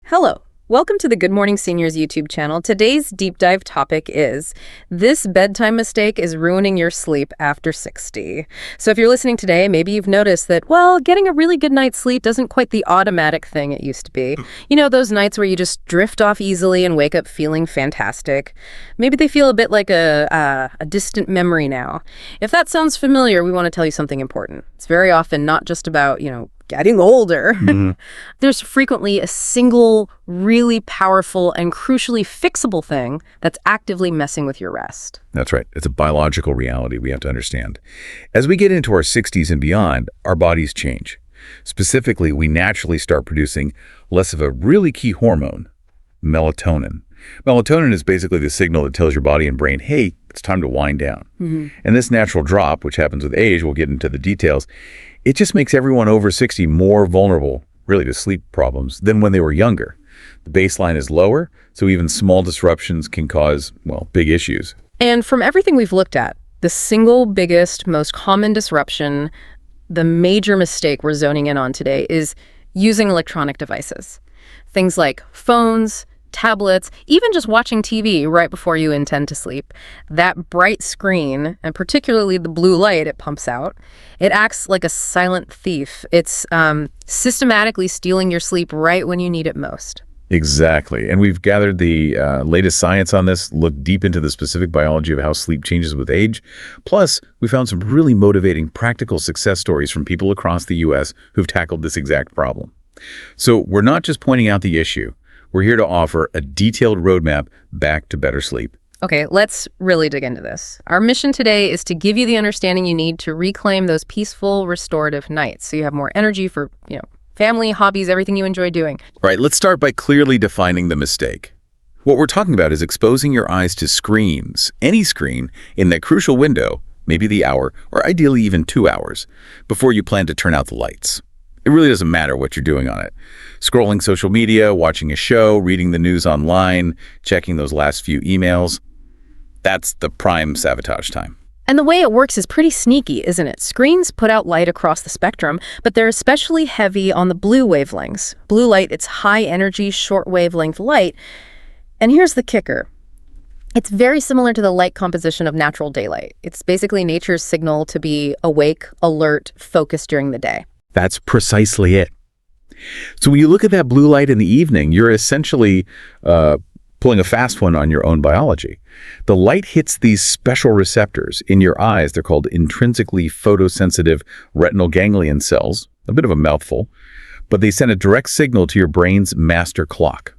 Hello. Welcome to the Good Morning Seniors YouTube channel. Today's deep dive topic is, this bedtime mistake is ruining your sleep after 60. So if you're listening today, maybe you've noticed that, well, getting a really good night's sleep isn't quite the automatic thing it used to be. You know, those nights where you just drift off easily and wake up feeling fantastic. Maybe they feel a bit like a distant memory now. If that sounds familiar, we want to tell you something important. It's very often not just about, getting older. There's frequently a single, really powerful and crucially fixable thing that's actively messing with your rest. That's right. It's a biological reality we have to understand. As we get into our 60s and beyond, our bodies change. Specifically, we naturally start producing less of a really key hormone, melatonin. Melatonin is basically the signal that tells your body and brain, hey, it's time to wind down. And this natural drop, which happens with age, we'll get into the details, it just makes everyone over 60 more vulnerable, really, to sleep problems than when they were younger. The baseline is lower, so even small disruptions can cause, big issues. And from everything we've looked at, the single biggest, most common disruption, the major mistake we're zoning in on today is using electronic devices. Things like phones, tablets, even just watching TV right before you intend to sleep. That bright screen, and particularly the blue light it pumps out, it acts like a silent thief. It's systematically stealing your sleep right when you need it most. Exactly. And we've gathered the latest science on this, looked deep into the specific biology of how sleep changes with age. Plus, we found some really motivating practical success stories from people across the U.S. who've tackled this exact problem. So we're not just pointing out the issue. We're here to offer a detailed roadmap back to better sleep. Okay, let's really dig into this. Our mission today is to give you the understanding you need to reclaim those peaceful, restorative nights so you have more energy for, family, hobbies, everything you enjoy doing. All right, let's start by clearly defining the mistake. What we're talking about is exposing your eyes to screens, any screen, in that crucial window, maybe the hour, or ideally even 2 hours, before you plan to turn out the lights. It really doesn't matter what you're doing on it. Scrolling social media, watching a show, reading the news online, checking those last few emails. That's the prime sabotage time. And the way it works is pretty sneaky, isn't it? Screens put out light across the spectrum, but they're especially heavy on the blue wavelengths. Blue light, it's high energy, short wavelength light. And here's the kicker. It's very similar to the light composition of natural daylight. It's basically nature's signal to be awake, alert, focused during the day. That's precisely it. So when you look at that blue light in the evening, you're essentially pulling a fast one on your own biology. The light hits these special receptors in your eyes. They're called intrinsically photosensitive retinal ganglion cells, a bit of a mouthful, but they send a direct signal to your brain's master clock.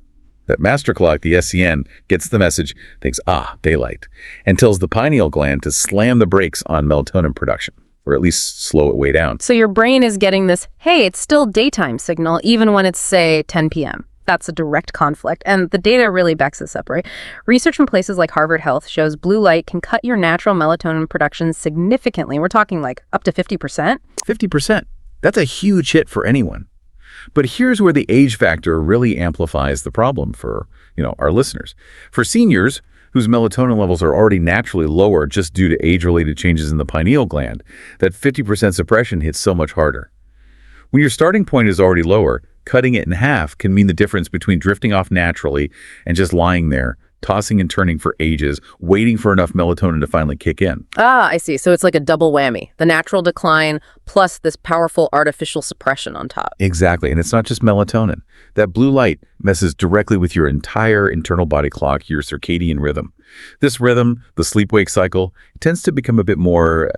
That master clock, the SCN, gets the message, thinks, daylight, and tells the pineal gland to slam the brakes on melatonin production, or at least slow it way down. So your brain is getting this, hey, it's still daytime signal, even when it's, say, 10 p.m. That's a direct conflict, and the data really backs this up, right? Research from places like Harvard Health shows blue light can cut your natural melatonin production significantly. We're talking like up to 50%. 50%. That's a huge hit for anyone. But here's where the age factor really amplifies the problem for, our listeners. For seniors, whose melatonin levels are already naturally lower just due to age-related changes in the pineal gland, that 50% suppression hits so much harder. When your starting point is already lower, cutting it in half can mean the difference between drifting off naturally and just lying there, tossing and turning for ages, waiting for enough melatonin to finally kick in. I see. So it's like a double whammy. The natural decline plus this powerful artificial suppression on top. Exactly. And it's not just melatonin. That blue light messes directly with your entire internal body clock, your circadian rhythm. This rhythm, the sleep-wake cycle, tends to become a bit more,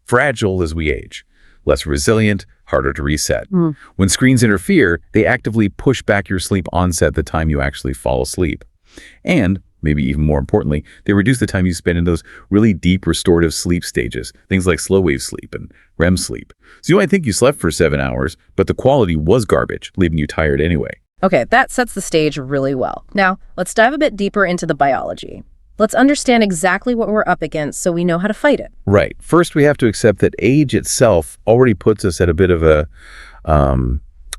fragile as we age. Less resilient, harder to reset. When screens interfere, they actively push back your sleep onset the time you actually fall asleep. And, maybe even more importantly, they reduce the time you spend in those really deep restorative sleep stages, things like slow-wave sleep and REM sleep. So you might think you slept for 7 hours, but the quality was garbage, leaving you tired anyway. Okay, that sets the stage really well. Now, let's dive a bit deeper into the biology. Let's understand exactly what we're up against so we know how to fight it. Right. First, we have to accept that age itself already puts us at a bit of a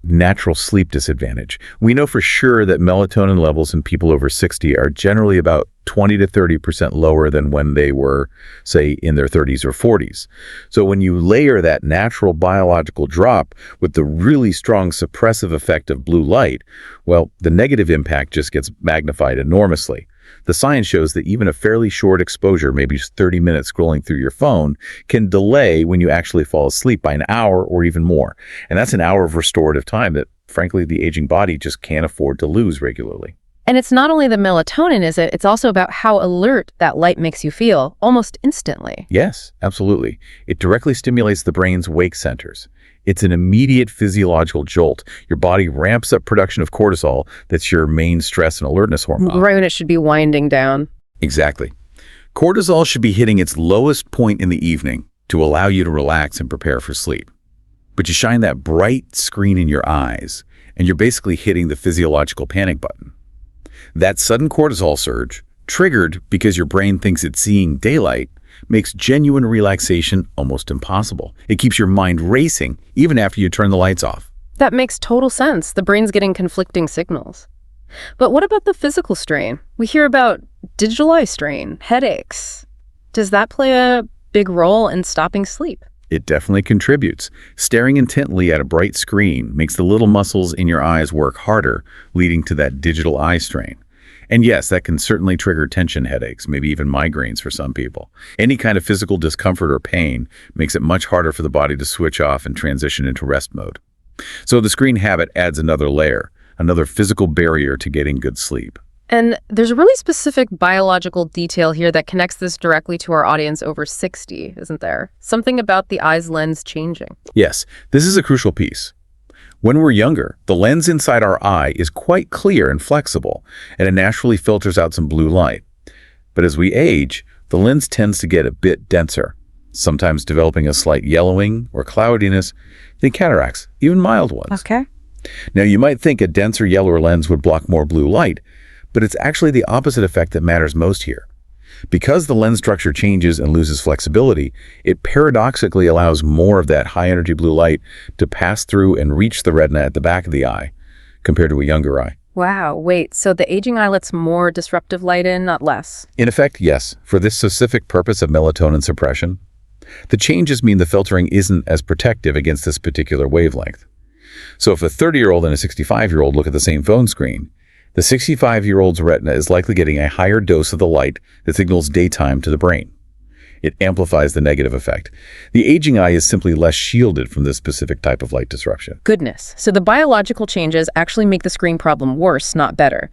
natural sleep disadvantage. We know for sure that melatonin levels in people over 60 are generally about 20 to 30% lower than when they were, say, in their 30s or 40s. So when you layer that natural biological drop with the really strong suppressive effect of blue light, well, the negative impact just gets magnified enormously. The science shows that even a fairly short exposure, maybe just 30 minutes scrolling through your phone, can delay when you actually fall asleep by an hour or even more. And that's an hour of restorative time that, frankly, the aging body just can't afford to lose regularly. And it's not only the melatonin, is it? It's also about how alert that light makes you feel almost instantly. Yes, absolutely. It directly stimulates the brain's wake centers. It's an immediate physiological jolt. Your body ramps up production of cortisol, that's your main stress and alertness hormone. Right when it should be winding down. Exactly. Cortisol should be hitting its lowest point in the evening to allow you to relax and prepare for sleep. But you shine that bright screen in your eyes, and you're basically hitting the physiological panic button. That sudden cortisol surge, triggered because your brain thinks it's seeing daylight, makes genuine relaxation almost impossible. It keeps your mind racing even after you turn the lights off. That makes total sense. The brain's getting conflicting signals. But what about the physical strain? We hear about digital eye strain, headaches. Does that play a big role in stopping sleep? It definitely contributes. Staring intently at a bright screen makes the little muscles in your eyes work harder, leading to that digital eye strain. And yes, that can certainly trigger tension headaches, maybe even migraines for some people. Any kind of physical discomfort or pain makes it much harder for the body to switch off and transition into rest mode. So the screen habit adds another layer, another physical barrier to getting good sleep. And there's a really specific biological detail here that connects this directly to our audience over 60, isn't there? Something about the eye's lens changing. Yes, this is a crucial piece. When we're younger, the lens inside our eye is quite clear and flexible, and it naturally filters out some blue light. But as we age, the lens tends to get a bit denser, sometimes developing a slight yellowing or cloudiness, think cataracts, even mild ones. Okay. Now, you might think a denser, yellower lens would block more blue light, but it's actually the opposite effect that matters most here. Because the lens structure changes and loses flexibility, it paradoxically allows more of that high-energy blue light to pass through and reach the retina at the back of the eye, compared to a younger eye. Wow, wait, so the aging eye lets more disruptive light in, not less? In effect, yes, for this specific purpose of melatonin suppression. The changes mean the filtering isn't as protective against this particular wavelength. So if a 30-year-old and a 65-year-old look at the same phone screen, the 65-year-old's retina is likely getting a higher dose of the light that signals daytime to the brain. It amplifies the negative effect. The aging eye is simply less shielded from this specific type of light disruption. Goodness. So the biological changes actually make the screen problem worse, not better.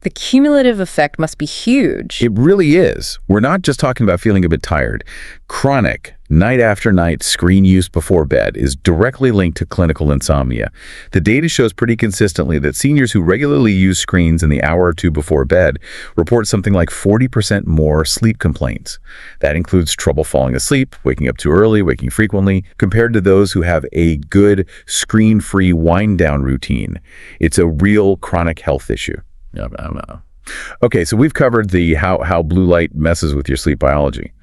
The cumulative effect must be huge. It really is. We're not just talking about feeling a bit tired. Chronic, night after night screen use before bed is directly linked to clinical insomnia. The data shows pretty consistently that seniors who regularly use screens in the hour or two before bed report something like 40% more sleep complaints. That includes trouble falling asleep, waking up too early, waking frequently, compared to those who have a good screen-free wind-down routine. It's a real chronic health issue. Okay, so we've covered the how blue light messes with your sleep biology.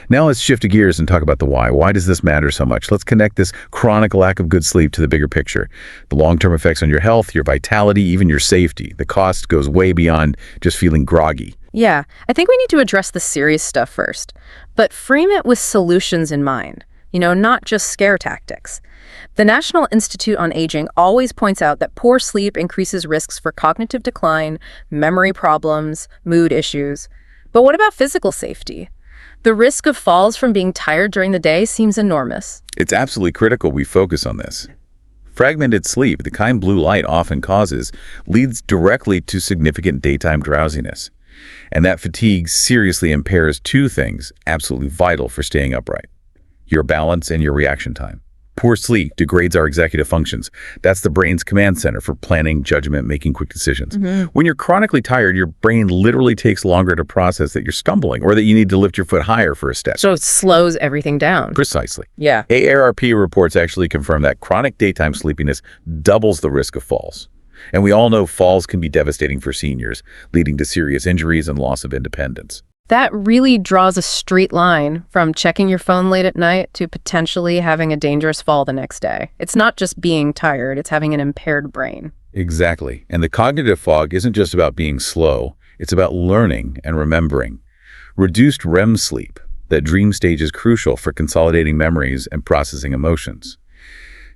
Now let's shift gears and talk about the why. Why does this matter so much? Let's connect this chronic lack of good sleep to the bigger picture. The long-term effects on your health, your vitality, even your safety. The cost goes way beyond just feeling groggy. Yeah, I think we need to address the serious stuff first, but frame it with solutions in mind, not just scare tactics. The National Institute on Aging always points out that poor sleep increases risks for cognitive decline, memory problems, mood issues. But what about physical safety? The risk of falls from being tired during the day seems enormous. It's absolutely critical we focus on this. Fragmented sleep, the kind blue light often causes, leads directly to significant daytime drowsiness. And that fatigue seriously impairs two things absolutely vital for staying upright: your balance and your reaction time. Poor sleep degrades our executive functions. That's the brain's command center for planning, judgment, making quick decisions. When you're chronically tired, your brain literally takes longer to process that you're stumbling or that you need to lift your foot higher for a step. So it slows everything down. Precisely. Yeah. AARP reports actually confirm that chronic daytime sleepiness doubles the risk of falls. And we all know falls can be devastating for seniors, leading to serious injuries and loss of independence. That really draws a straight line from checking your phone late at night to potentially having a dangerous fall the next day. It's not just being tired, it's having an impaired brain. Exactly. And the cognitive fog isn't just about being slow, it's about learning and remembering. Reduced REM sleep, that dream stage is crucial for consolidating memories and processing emotions.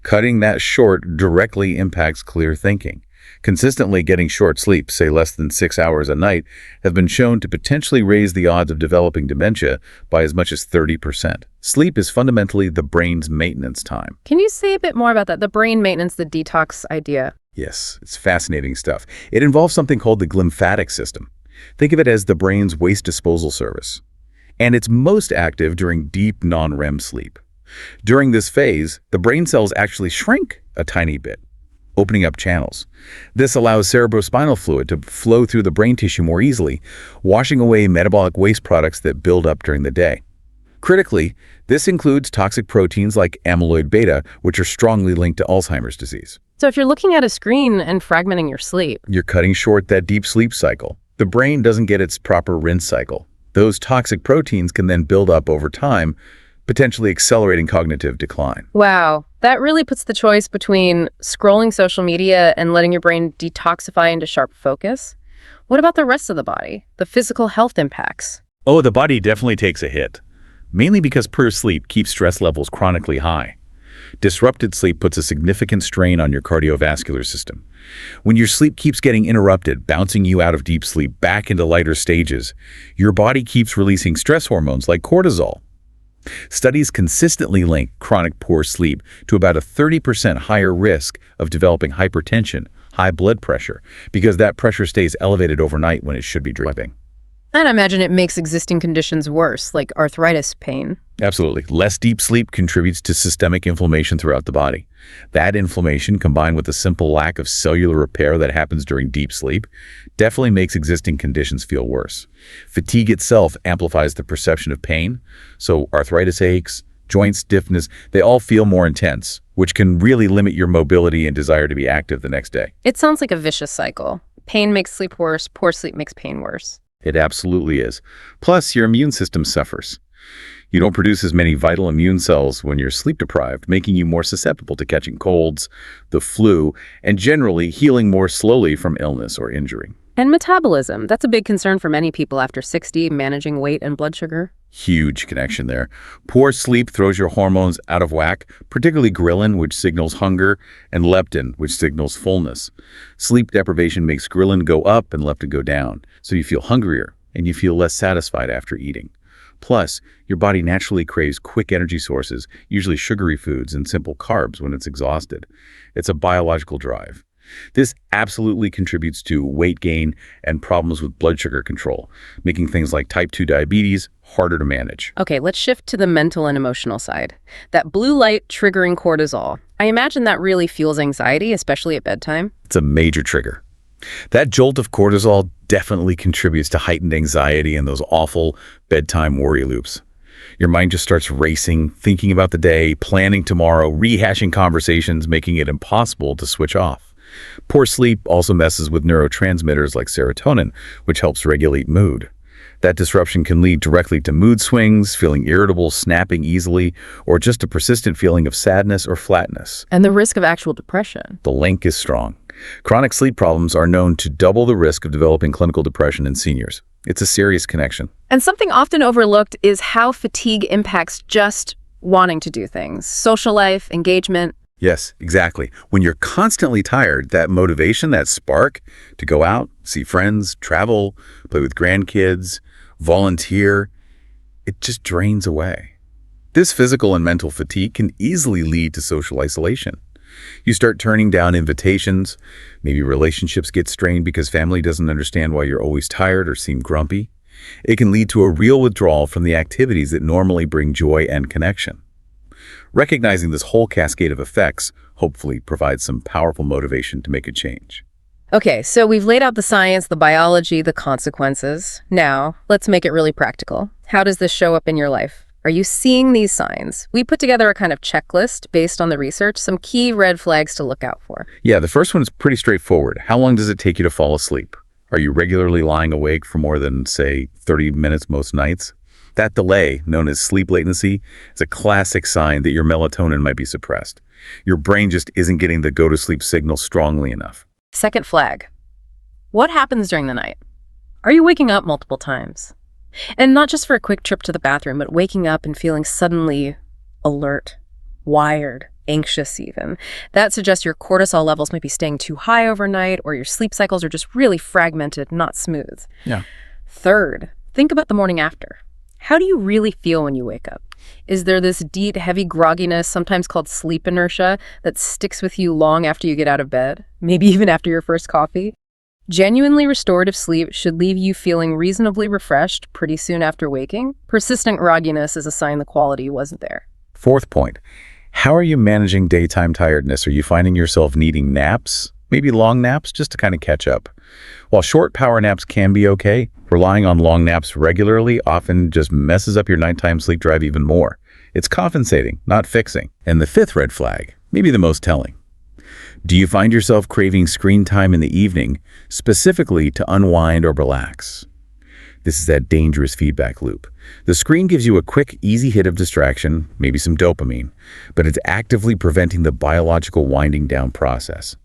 Cutting that short directly impacts clear thinking. Consistently getting short sleep, say less than 6 hours a night, have been shown to potentially raise the odds of developing dementia by as much as 30%. Sleep is fundamentally the brain's maintenance time. Can you say a bit more about that? The brain maintenance, the detox idea. Yes, it's fascinating stuff. It involves something called the glymphatic system. Think of it as the brain's waste disposal service. And it's most active during deep non-REM sleep. During this phase, the brain cells actually shrink a tiny bit, opening up channels. This allows cerebrospinal fluid to flow through the brain tissue more easily, washing away metabolic waste products that build up during the day. Critically, this includes toxic proteins like amyloid beta, which are strongly linked to Alzheimer's disease. So if you're looking at a screen and fragmenting your sleep, You're cutting short that deep sleep cycle. The brain doesn't get its proper rinse cycle. Those toxic proteins can then build up over time, potentially accelerating cognitive decline. wow, that really puts the choice between scrolling social media and letting your brain detoxify into sharp focus. What about the rest of the body, the physical health impacts? Oh, the body definitely takes a hit, mainly because poor sleep keeps stress levels chronically high. Disrupted sleep puts a significant strain on your cardiovascular system. When your sleep keeps getting interrupted, bouncing you out of deep sleep back into lighter stages, your body keeps releasing stress hormones like cortisol. Studies consistently link chronic poor sleep to about a 30% higher risk of developing hypertension, high blood pressure, because that pressure stays elevated overnight when it should be dropping. And I imagine it makes existing conditions worse, like arthritis pain. Absolutely. Less deep sleep contributes to systemic inflammation throughout the body. That inflammation, combined with the simple lack of cellular repair that happens during deep sleep, definitely makes existing conditions feel worse. Fatigue itself amplifies the perception of pain, so arthritis aches, joint stiffness, they all feel more intense, which can really limit your mobility and desire to be active the next day. It sounds like a vicious cycle. Pain makes sleep worse, poor sleep makes pain worse. It absolutely is. Plus, your immune system suffers. You don't produce as many vital immune cells when you're sleep deprived, making you more susceptible to catching colds, the flu, and generally healing more slowly from illness or injury. And metabolism, that's a big concern for many people after 60, managing weight and blood sugar. Huge connection there. Poor sleep throws your hormones out of whack, particularly ghrelin, which signals hunger, and leptin, which signals fullness. Sleep deprivation makes ghrelin go up and leptin go down, so you feel hungrier and you feel less satisfied after eating. Plus, your body naturally craves quick energy sources, usually sugary foods and simple carbs when it's exhausted. It's a biological drive. This absolutely contributes to weight gain and problems with blood sugar control, making things like type 2 diabetes harder to manage. Okay, let's shift to the mental and emotional side. That blue light triggering cortisol. I imagine that really fuels anxiety, especially at bedtime. It's a major trigger. That jolt of cortisol definitely contributes to heightened anxiety and those awful bedtime worry loops. Your mind just starts racing, thinking about the day, planning tomorrow, rehashing conversations, making it impossible to switch off. Poor sleep also messes with neurotransmitters like serotonin, which helps regulate mood. That disruption can lead directly to mood swings, feeling irritable, snapping easily, or just a persistent feeling of sadness or flatness. And the risk of actual depression. The link is strong. Chronic sleep problems are known to double the risk of developing clinical depression in seniors. It's a serious connection. And something often overlooked is how fatigue impacts just wanting to do things. Social life, engagement. Yes, exactly. When you're constantly tired, that motivation, that spark to go out, see friends, travel, play with grandkids, volunteer, it just drains away. This physical and mental fatigue can easily lead to social isolation. You start turning down invitations, maybe relationships get strained because family doesn't understand why you're always tired or seem grumpy. It can lead to a real withdrawal from the activities that normally bring joy and connection. Recognizing this whole cascade of effects hopefully provides some powerful motivation to make a change. Okay, so we've laid out the science, the biology, the consequences. Now, let's make it really practical. How does this show up in your life? Are you seeing these signs? We put together a kind of checklist based on the research, some key red flags to look out for. Yeah, the first one is pretty straightforward. How long does it take you to fall asleep? Are you regularly lying awake for more than, say, 30 minutes most nights? That delay, known as sleep latency, is a classic sign that your melatonin might be suppressed. Your brain just isn't getting the go-to-sleep signal strongly enough. Second flag. What happens during the night? Are you waking up multiple times? And not just for a quick trip to the bathroom, but waking up and feeling suddenly alert, wired, anxious even. That suggests your cortisol levels might be staying too high overnight, or your sleep cycles are just really fragmented, not smooth. Yeah. Third, think about the morning after. How do you really feel when you wake up? Is there this deep, heavy grogginess, sometimes called sleep inertia, that sticks with you long after you get out of bed? Maybe even after your first coffee? Genuinely restorative sleep should leave you feeling reasonably refreshed pretty soon after waking. Persistent grogginess is a sign the quality wasn't there. Fourth point, how are you managing daytime tiredness? Are you finding yourself needing naps? Maybe long naps just to kind of catch up? While short power naps can be okay, relying on long naps regularly often just messes up your nighttime sleep drive even more. It's compensating, not fixing. And the fifth red flag, maybe the most telling. Do you find yourself craving screen time in the evening, specifically to unwind or relax? This is that dangerous feedback loop. The screen gives you a quick, easy hit of distraction, maybe some dopamine, but it's actively preventing the biological winding down process.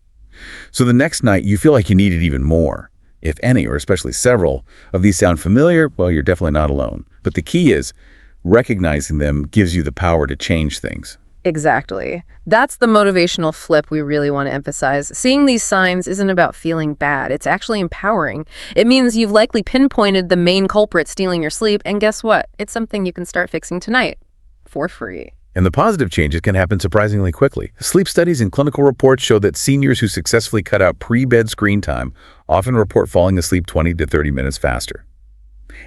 So the next night, you feel like you need it even more. If any, or especially several, of these sound familiar, well, you're definitely not alone. But the key is, recognizing them gives you the power to change things. Exactly. That's the motivational flip we really want to emphasize. Seeing these signs isn't about feeling bad. It's actually empowering. It means you've likely pinpointed the main culprit stealing your sleep, and guess what? It's something you can start fixing tonight for free. And the positive changes can happen surprisingly quickly. Sleep studies and clinical reports show that seniors who successfully cut out pre-bed screen time often report falling asleep 20 to 30 minutes faster.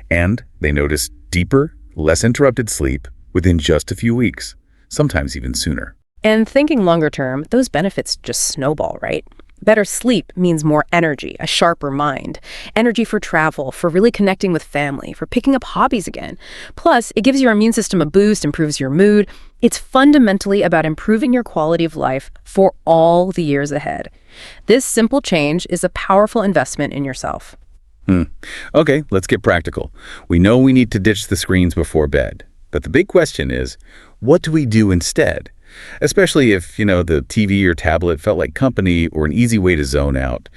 And they notice deeper, less interrupted sleep within just a few weeks, sometimes even sooner. And thinking longer term, those benefits just snowball, right? Better sleep means more energy, a sharper mind, energy for travel, for really connecting with family, for picking up hobbies again. Plus, it gives your immune system a boost, improves your mood. It's fundamentally about improving your quality of life for all the years ahead. This simple change is a powerful investment in yourself. Okay, let's get practical. We know we need to ditch the screens before bed. But the big question is, what do we do instead? Especially if, the TV or tablet felt like company or an easy way to zone out.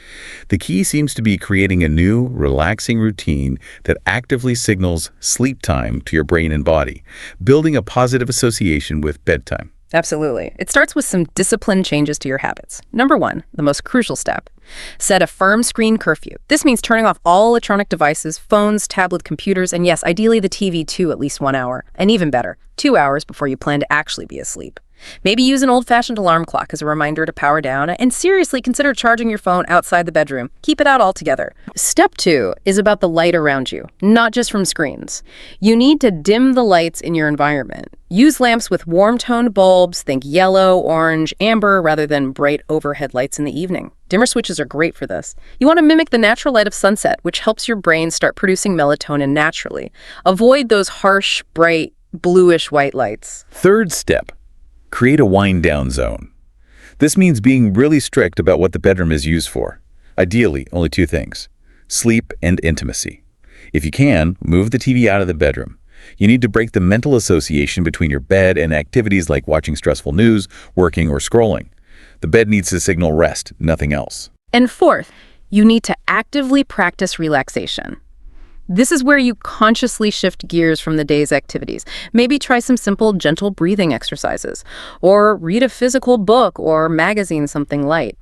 The key seems to be creating a new, relaxing routine that actively signals sleep time to your brain and body, building a positive association with bedtime. Absolutely. It starts with some disciplined changes to your habits. Number one, the most crucial step, set a firm screen curfew. This means turning off all electronic devices, phones, tablet, computers, and yes, ideally the TV too, at least 1 hour. And even better, 2 hours before you plan to actually be asleep. Maybe use an old-fashioned alarm clock as a reminder to power down, and seriously consider charging your phone outside the bedroom. Keep it out altogether. Step 2 is about the light around you, not just from screens. You need to dim the lights in your environment. Use lamps with warm-toned bulbs, think yellow, orange, amber, rather than bright overhead lights in the evening. Dimmer switches are great for this. You want to mimic the natural light of sunset, which helps your brain start producing melatonin naturally. Avoid those harsh, bright, bluish-white lights. Third step. Create a wind-down zone. This means being really strict about what the bedroom is used for. Ideally, only 2 things: sleep and intimacy. If you can, move the TV out of the bedroom. You need to break the mental association between your bed and activities like watching stressful news, working, or scrolling. The bed needs to signal rest, nothing else. And fourth, you need to actively practice relaxation. This is where you consciously shift gears from the day's activities. Maybe try some simple, gentle breathing exercises, or read a physical book or magazine, something light.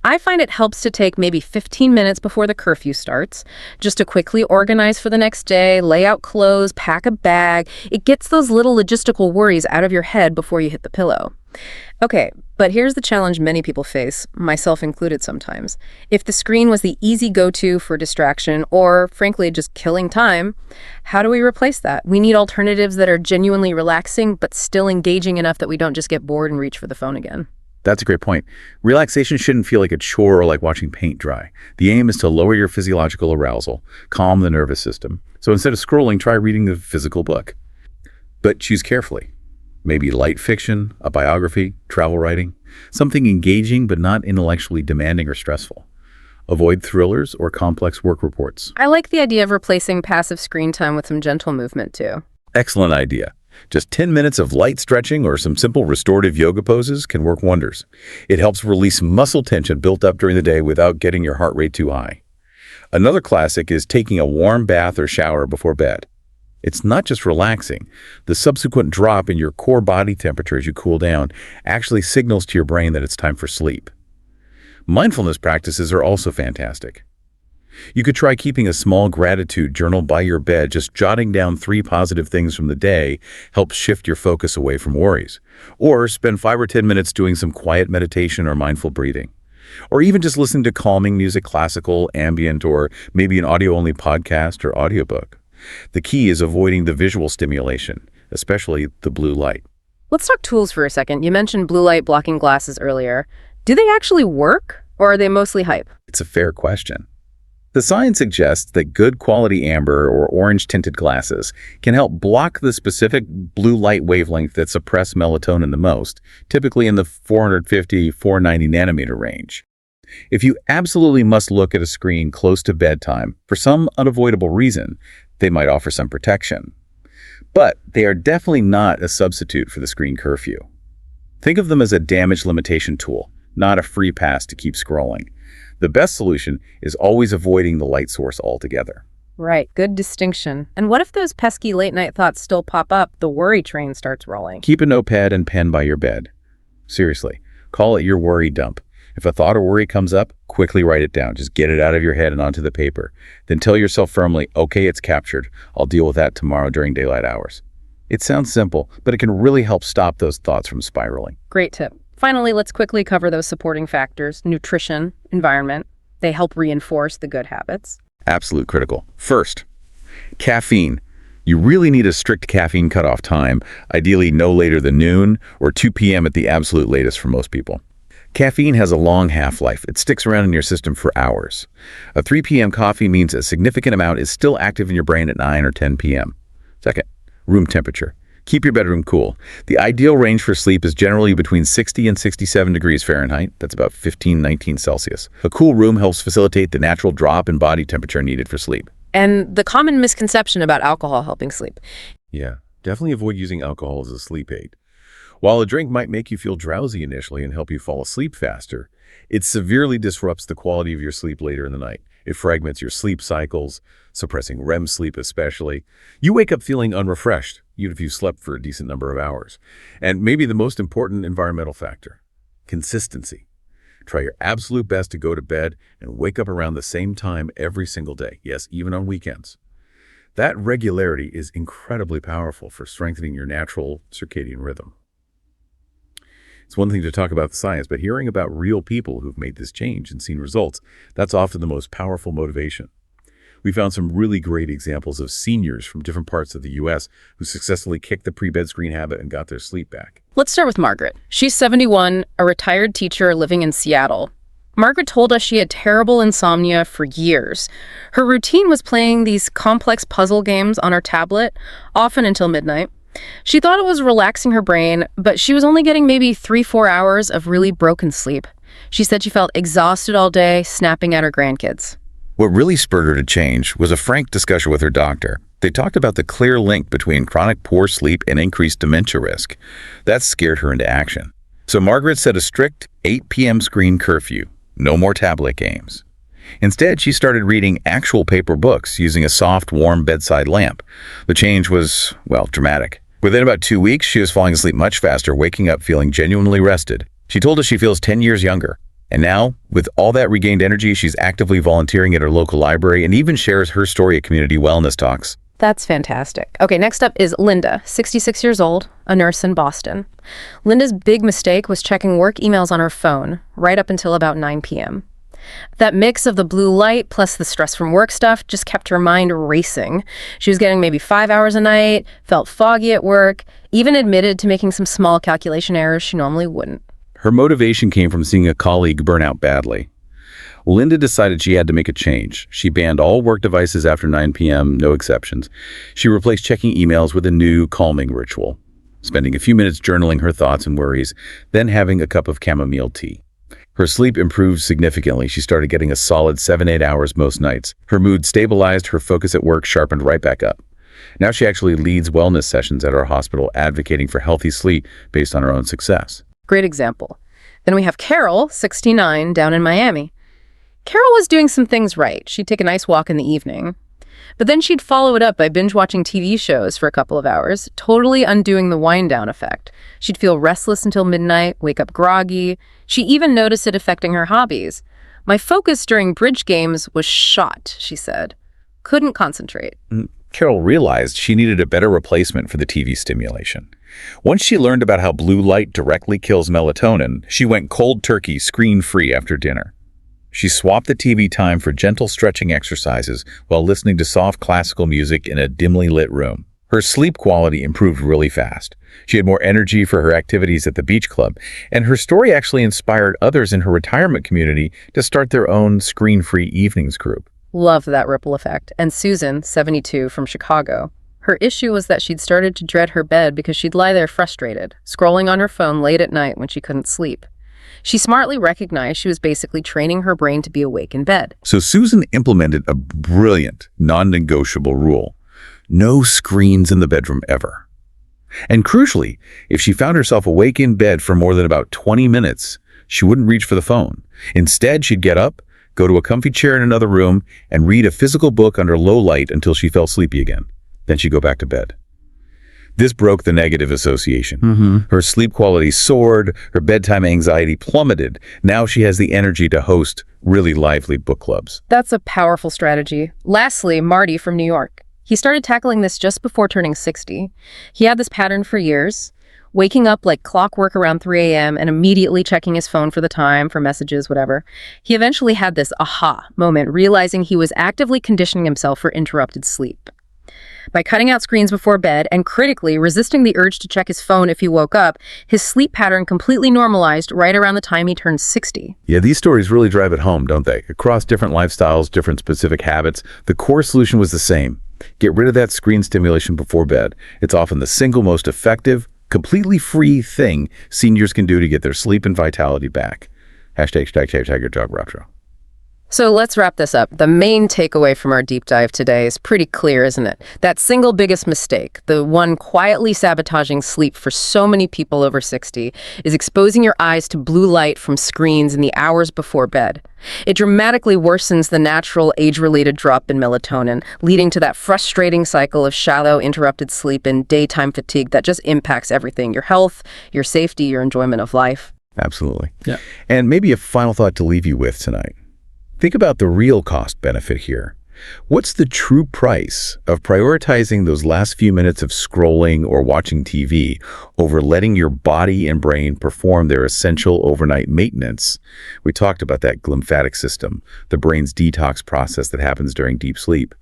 I find it helps to take maybe 15 minutes before the curfew starts, just to quickly organize for the next day, lay out clothes, pack a bag. It gets those little logistical worries out of your head before you hit the pillow. Okay, but here's the challenge many people face, myself included sometimes. If the screen was the easy go-to for distraction or, frankly, just killing time, how do we replace that? We need alternatives that are genuinely relaxing but still engaging enough that we don't just get bored and reach for the phone again. That's a great point. Relaxation shouldn't feel like a chore or like watching paint dry. The aim is to lower your physiological arousal, calm the nervous system. So instead of scrolling, try reading a physical book. But choose carefully. Maybe light fiction, a biography, travel writing, something engaging but not intellectually demanding or stressful. Avoid thrillers or complex work reports. I like the idea of replacing passive screen time with some gentle movement, too. Excellent idea. Just 10 minutes of light stretching or some simple restorative yoga poses can work wonders. It helps release muscle tension built up during the day without getting your heart rate too high. Another classic is taking a warm bath or shower before bed. It's not just relaxing. The subsequent drop in your core body temperature as you cool down actually signals to your brain that it's time for sleep. Mindfulness practices are also fantastic. You could try keeping a small gratitude journal by your bed. Just jotting down 3 positive things from the day helps shift your focus away from worries. Or spend 5 or 10 minutes doing some quiet meditation or mindful breathing. Or even just listening to calming music, classical, ambient, or maybe an audio-only podcast or audiobook. The key is avoiding the visual stimulation, especially the blue light. Let's talk tools for a second. You mentioned blue light blocking glasses earlier. Do they actually work, or are they mostly hype? It's a fair question. The science suggests that good quality amber or orange-tinted glasses can help block the specific blue light wavelength that suppress melatonin the most, typically in the 450-490 nanometer range. If you absolutely must look at a screen close to bedtime for some unavoidable reason, they might offer some protection. But they are definitely not a substitute for the screen curfew. Think of them as a damage limitation tool, not a free pass to keep scrolling. The best solution is always avoiding the light source altogether. Right, good distinction. And what if those pesky late-night thoughts still pop up, the worry train starts rolling? Keep a notepad and pen by your bed. Seriously, call it your worry dump. If a thought or worry comes up, quickly write it down. Just get it out of your head and onto the paper. Then tell yourself firmly, okay, it's captured. I'll deal with that tomorrow during daylight hours. It sounds simple, but it can really help stop those thoughts from spiraling. Great tip. Finally, let's quickly cover those supporting factors: nutrition, environment. They help reinforce the good habits. Absolute critical. First, caffeine. You really need a strict caffeine cutoff time, ideally no later than noon or 2 p.m. at the absolute latest for most people. Caffeine has a long half-life. It sticks around in your system for hours. A 3 p.m. coffee means a significant amount is still active in your brain at 9 or 10 p.m. Second, room temperature. Keep your bedroom cool. The ideal range for sleep is generally between 60 and 67 degrees Fahrenheit. That's about 19 Celsius. A cool room helps facilitate the natural drop in body temperature needed for sleep. And the common misconception about alcohol helping sleep. Yeah, definitely avoid using alcohol as a sleep aid. While a drink might make you feel drowsy initially and help you fall asleep faster, it severely disrupts the quality of your sleep later in the night. It fragments your sleep cycles, suppressing REM sleep especially. You wake up feeling unrefreshed, even if you slept for a decent number of hours. And maybe the most important environmental factor, consistency. Try your absolute best to go to bed and wake up around the same time every single day. Yes, even on weekends. That regularity is incredibly powerful for strengthening your natural circadian rhythm. It's one thing to talk about the science, but hearing about real people who've made this change and seen results, that's often the most powerful motivation. We found some really great examples of seniors from different parts of the U.S. who successfully kicked the pre-bed screen habit and got their sleep back. Let's start with Margaret. She's 71, a retired teacher living in Seattle. Margaret told us she had terrible insomnia for years. Her routine was playing these complex puzzle games on her tablet, often until midnight. She thought it was relaxing her brain, but she was only getting maybe 3-4 hours of really broken sleep. She said she felt exhausted all day, snapping at her grandkids. What really spurred her to change was a frank discussion with her doctor. They talked about the clear link between chronic poor sleep and increased dementia risk. That scared her into action. So Margaret set a strict 8 p.m. screen curfew. No more tablet games. Instead, she started reading actual paper books using a soft, warm bedside lamp. The change was, well, dramatic. Within about 2 weeks, she was falling asleep much faster, waking up feeling genuinely rested. She told us she feels 10 years younger. And now, with all that regained energy, she's actively volunteering at her local library and even shares her story at community wellness talks. That's fantastic. Okay, next up is Linda, 66 years old, a nurse in Boston. Linda's big mistake was checking work emails on her phone right up until about 9 p.m. That mix of the blue light plus the stress from work stuff just kept her mind racing. She was getting maybe 5 hours a night, felt foggy at work, even admitted to making some small calculation errors she normally wouldn't. Her motivation came from seeing a colleague burn out badly. Linda decided she had to make a change. She banned all work devices after 9 p.m., no exceptions. She replaced checking emails with a new calming ritual, spending a few minutes journaling her thoughts and worries, then having a cup of chamomile tea. Her sleep improved significantly. She started getting a solid 7-8 hours most nights. Her mood stabilized, her focus at work sharpened right back up. Now she actually leads wellness sessions at our hospital, advocating for healthy sleep based on her own success. Great example. Then we have Carol, 69, down in Miami. Carol was doing some things right. She'd take a nice walk in the evening. But then she'd follow it up by binge-watching TV shows for a couple of hours, totally undoing the wind-down effect. She'd feel restless until midnight, wake up groggy. She even noticed it affecting her hobbies. My focus during bridge games was shot, she said. Couldn't concentrate. Carol realized she needed a better replacement for the TV stimulation. Once she learned about how blue light directly kills melatonin, she went cold turkey, screen-free after dinner. She swapped the TV time for gentle stretching exercises while listening to soft classical music in a dimly lit room. Her sleep quality improved really fast. She had more energy for her activities at the beach club, and her story actually inspired others in her retirement community to start their own screen-free evenings group. Love that ripple effect. And Susan, 72, from Chicago. Her issue was that she'd started to dread her bed because she'd lie there frustrated, scrolling on her phone late at night when she couldn't sleep. She smartly recognized she was basically training her brain to be awake in bed. So Susan implemented a brilliant, non-negotiable rule. No screens in the bedroom ever. And crucially, if she found herself awake in bed for more than about 20 minutes, she wouldn't reach for the phone. Instead, she'd get up, go to a comfy chair in another room, and read a physical book under low light until she felt sleepy again. Then she'd go back to bed. This broke the negative association. Her sleep quality soared, her bedtime anxiety plummeted. Now she has the energy to host really lively book clubs. That's a powerful strategy. Lastly, Marty from New York. He started tackling this just before turning 60. He had this pattern for years, waking up like clockwork around 3 a.m. and immediately checking his phone for the time, for messages, whatever. He eventually had this aha moment, realizing he was actively conditioning himself for interrupted sleep. By cutting out screens before bed and critically resisting the urge to check his phone if he woke up, his sleep pattern completely normalized right around the time he turned 60. Yeah, these stories really drive it home, don't they? Across different lifestyles, different specific habits, the core solution was the same. Get rid of that screen stimulation before bed. It's often the single most effective, completely free thing seniors can do to get their sleep and vitality back. #hashtag your dog rapture. So let's wrap this up. The main takeaway from our deep dive today is pretty clear, isn't it? That single biggest mistake, the one quietly sabotaging sleep for so many people over 60, is exposing your eyes to blue light from screens in the hours before bed. It dramatically worsens the natural age-related drop in melatonin, leading to that frustrating cycle of shallow, interrupted sleep and daytime fatigue that just impacts everything: your health, your safety, your enjoyment of life. Absolutely. Yeah. And maybe a final thought to leave you with tonight. Think about the real cost benefit here. What's the true price of prioritizing those last few minutes of scrolling or watching TV over letting your body and brain perform their essential overnight maintenance? We talked about that lymphatic system, the brain's detox process that happens during deep sleep.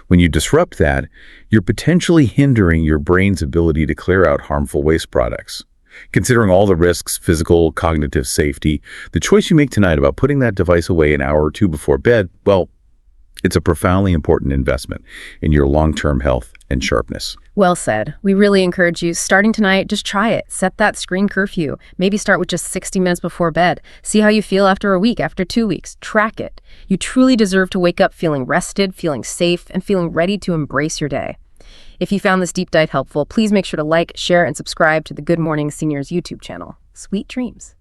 When you disrupt that, you're potentially hindering your brain's ability to clear out harmful waste products. Considering all the risks, physical, cognitive safety, the choice you make tonight about putting that device away an hour or two before bed, well, it's a profoundly important investment in your long-term health and sharpness. Well said. We really encourage you, starting tonight, just try it. Set that screen curfew. Maybe start with just 60 minutes before bed. See how you feel after a week, after 2 weeks. Track it. You truly deserve to wake up feeling rested, feeling safe, and feeling ready to embrace your day. If you found this deep dive helpful, please make sure to like, share, and subscribe to the Good Morning Seniors YouTube channel. Sweet dreams.